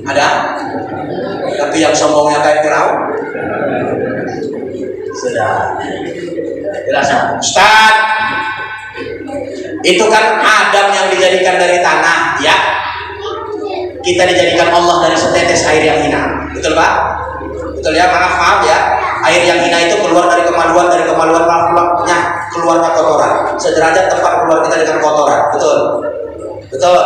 Ada? Tapi yang sombongnya kayak Fir'aun? Sudah. Jelas Ustaz, itu kan Adam yang dijadikan dari tanah, ya. Kita dijadikan Allah dari setetes air yang hina. Betul Pak? Betul ya, maaf ya. Air yang hina itu keluar dari kemaluan makhluknya, keluarnya kotoran. Sederajat tempat keluar kita dengan kotoran. Betul? Betul.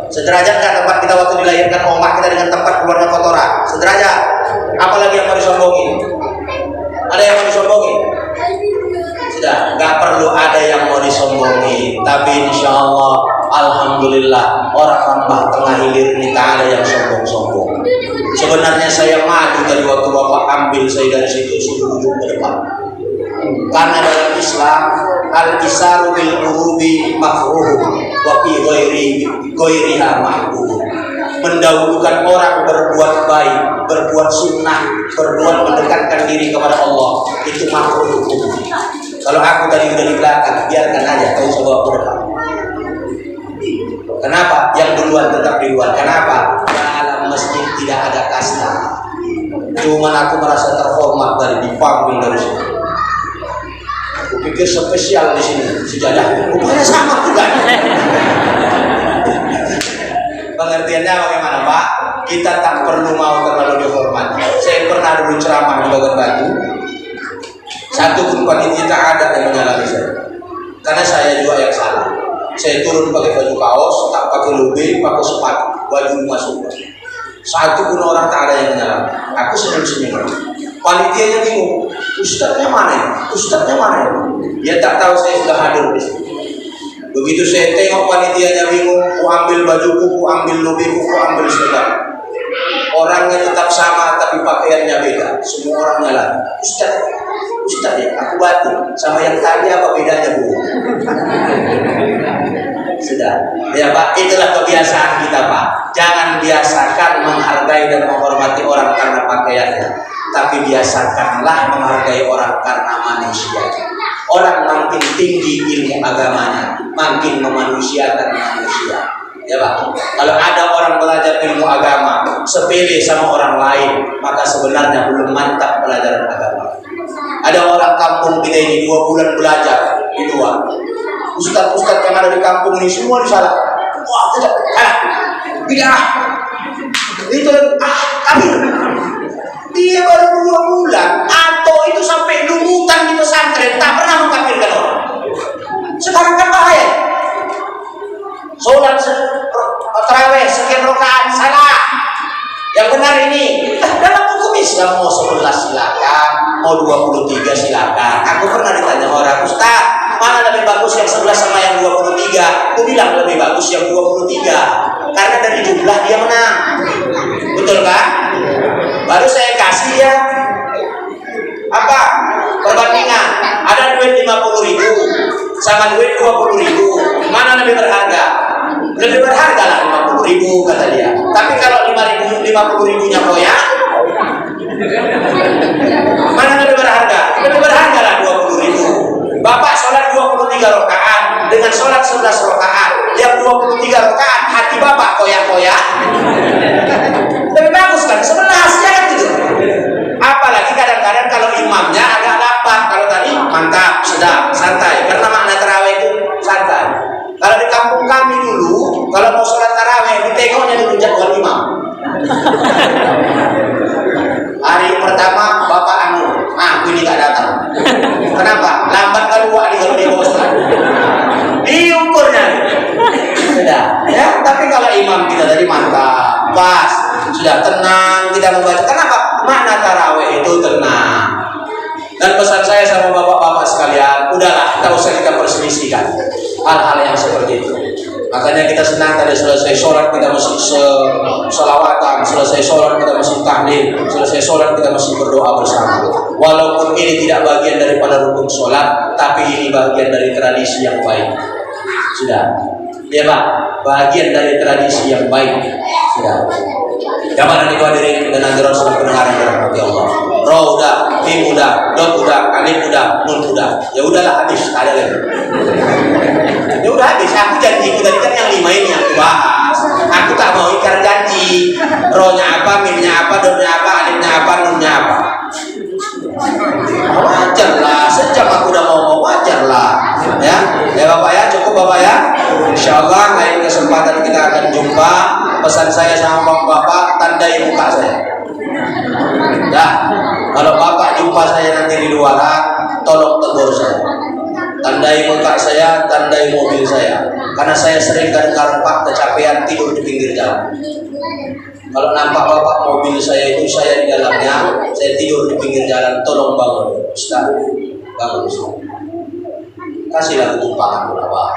Sederajat kan tempat kita waktu dilahirkan omak kita dengan tempat keluarnya kotoran. Sederajat. Apalagi yang mau disombongin? Ada yang mau disombongin? Sudah, nggak perlu ada yang mau disombongin. Tapi insya Allah, alhamdulillah, orang Rambah Tengah Hilir ini tak ada yang sombong-sombong. Sebenarnya saya maju tadi waktu Bapak ambil saya dari situ suruh ujung ke depan. Karena dalam Islam al-isaru bil urubi makruh wa fi ghairiha mahbub. Mendahulukan orang berbuat baik, berbuat sunnah, berbuat mendekatkan diri kepada Allah, itu makruh hukum. Kalau aku tadi udah di belakang, biarkan aja, kau coba aku depan. Kenapa? Yang duluan tetap di luar. Kenapa? Dalam masjid tidak ada kasta. Cuman aku merasa terhormat dari dipanggil dari sini. Aku pikir spesial di sini sejadah. Rupanya sama juga. Pengertiannya bagaimana Pak? Kita tak perlu mau terlalu dihormati. Saya pernah dulu ceramah di Bagan Batu. Satu pun panitia tak ada yang menyalahi saya. Karena saya juga yang salah. Saya turun pakai baju kaos, tak pakai lubang, pakai sepatu, baju masuk. Satu pun orang tak ada yang menyalahi. Aku senyum-senyum. Panitianya bingung. Ustadznya mana ya? Ustadznya mana ya? Dia tak tahu saya sudah hadir di sini. Begitu saya tengok panitianya bingung, ku ambil bajuku, ku ambil lubangku, ku ambil sepatu. Orangnya tetap sama tapi pakaiannya beda. Semua orang nyalahi. Ustaz ya, aku batin sama yang tadi apa bedanya Bu? Sudah, ya Pak, itulah kebiasaan kita Pak. Jangan biasakan menghargai dan menghormati orang karena pakaiannya, tapi biasakanlah menghargai orang karena manusia. Orang makin tinggi ilmu agamanya, makin memanusiakan manusia. Ya Pak, kalau ada orang belajar ilmu agama sepele sama orang lain, maka sebenarnya belum mantap pelajaran agama. Ada orang kampung kita ini 2 bulan belajar di luar. Ustaz-ustaz yang ada di kampung ini semua disalahkan. Wah, tidak, bidah. Itu kami dia baru 2 bulan atau itu sampai lumutan di pesantren tak pernah mengkafirkan orang. Sekarang kan bahaya. Sholat tarawih sekian rakaat salah. Yang benar ini dalam hukum Islam mau 11 silakan, mau 23 silakan. Aku pernah ditanya orang, Ustaz, mana lebih bagus yang 11 sama yang 23? Aku bilang lebih bagus yang 23 karena dari jumlah dia menang. Betul kan? Baru saya kasih ya apa perbandingan, ada duit 50.000 sama duit 20.000, mana lebih berharga? Lebih berharga lah 50.000 kata dia. Tapi kalau 50.000-nya koyak, mana lebih berharga? Lebih berharga lah 20.000. Bapak sholat 23 rakaat dengan sholat 11 rakaat, yang 23 rakaat hati bapak koyak-koyak, lebih bagus kan 11 ya kan gitu. Apalagi kadang-kadang kalau imamnya agak lapar, kalau tadi mantap, sedap, santai, karena makna tarawih itu santai. Kalau di kampung kami dulu, kalau mau sholat tarawih ditengoknya dulu jadwal imam. Hari pertama bapak aku ini tak datang. Kenapa? Lambat keluar di kalau dia bawa sholat. Diukurnya. Sudah, ya. Tapi kalau imam kita tadi mantap, pas, sudah tenang kita membaca. Kenapa? Makna tarawih itu tenang. Dan pesan saya sama bapak-bapak sekalian, udahlah, tak usah kita perselisihkan hal-hal yang seperti itu. Makanya kita senang tadi selesai sholat kita masih selawatan, selesai sholat kita masih tahlil, selesai sholat kita masih berdoa bersama. Walaupun ini tidak bagian daripada rukun sholat, tapi ini bagian dari tradisi yang baik. Sudah, ya Pak, bagian dari tradisi yang baik. Sudah. Jamaah itu hadirin dan hadirat saudara pendengar yang dirahmati Allah. Ro udah, mim udah, dot udah, alif udah, nun udah. Ya udahlah habis, ada lagi. Ya udah habis. Aku janji tadi kan yang 5 ini yang aku bahas. Aku tak mau ingkar janji. Ro-nya apa, mimnya apa, dotnya apa, alifnya apa, nunnya apa. Wajar lah, sejam aku udah ngomong, wajar lah. Ya Bapak ya, cukup Bapak ya. Insyaallah lain kesempatan kita akan jumpa. Pesan saya sama Bapak, tandai muka saya. Dah, kalau Bapak jumpa saya nanti di luaran, tolong tegur saya. Tandai muka saya, tandai mobil saya. Karena saya sering kadang-kadang Pak kecapean tidur di pinggir jalan. Kalau nampak Bapak mobil saya itu saya di dalamnya, saya tidur di pinggir jalan, tolong bangun, Ustaz. Bangun Ustaz. Kasihlah ketumpangan Bapak.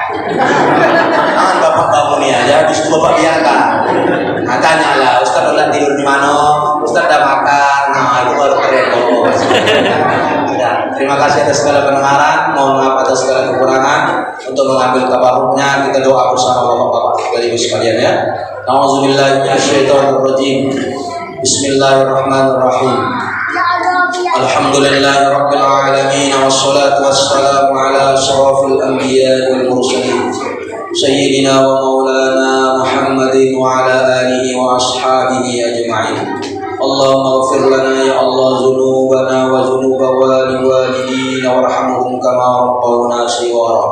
Jangan Bapak bangun ya, aja, habis itu Bapak biarkan. Nah, tanyalah, Ustaz udah tidur di mana? Ustaz udah makan. Nah, itu baru keren Bapak. Ya, terima kasih atas segala pendengaran. Mohon maaf atas segala kekurangan. Untuk mengambil tabarruknya, kita doa bersama Bapak-bapak dari ibu sekalian ya. Nauzubillahi minasyaitonirrajim. Bismillahirrahmanirrahim. Alhamdulillahi rabbil alamin wassalatu wassalamu ala asyrafil anbiya'i wal mursalin sayyidina wa maulana Muhammadin wa ala alihi wa ashabihi ajma'in. Allahumma ighfir lana ya Allah dzunubana wa dzunuba walidina warhamhum kama rabbawna shighara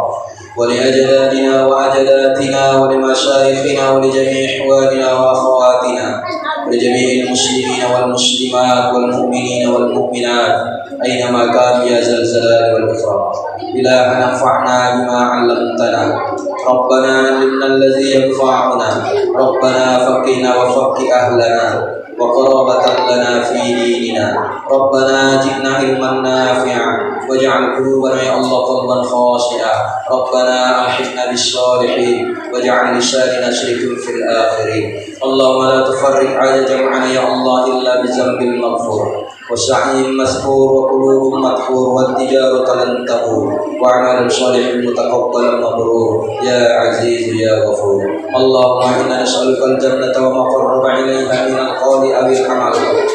wa li ajdadina wa ajdadatina wa li masyayikhina wa li jami'i ikhwanina wa akhawatina لجميع المسلمين والمسلمات والمؤمنين والمؤمنات أينما كانوا يا ذا الجلال والإكرام. إلهنا انفعنا بما علمتنا، ربنا علمنا الذي ينفعنا، ربنا فقنا وفق أهلنا وقرابة لنا في ديننا، ربنا زدنا علما نافعا واجعل قلوبنا يا الله قلبا خاشعا، ربنا ألحقنا بالصالحين واجعل لساننا شريك في الآخرين. اللهم لا تفرق على جمعنا يا الله إلا بذنب مغفور وسعي مسحور وقلوب مدحور والتجارة لن تبور وعمل صالح متقبل مبرور يا عزيز يا غفور. اللهم إنا نسألك الجنة وما قرب إليها من القول أو العمل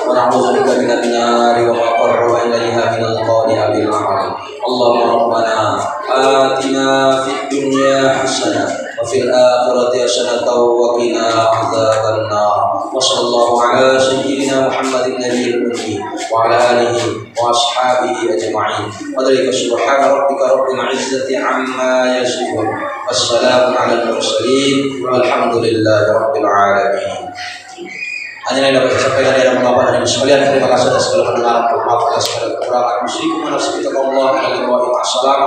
ونعوذ بك من النار وما قرب إليها من القول أو العمل. اللهم ربنا آتنا في الدنيا حسنة وفي الآخرة حسنة وقنا عذاب النار. وصلى الله على سيدنا محمد النبي الأمي وعلى آله وأصحابه أجمعين. وذلك سبحان ربك رب العزة عما يصفون والسلام على المرسلين والحمد لله رب العالمين. Hanya yang dapat saya sampaikan dari Bapak dan Ibu sekalian. Terima kasih atas segala pendengaran. Maaf atas segala kekurangan.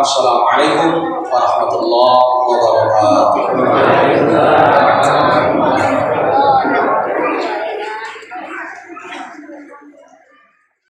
Assalamualaikum warahmatullahi wabarakatuh.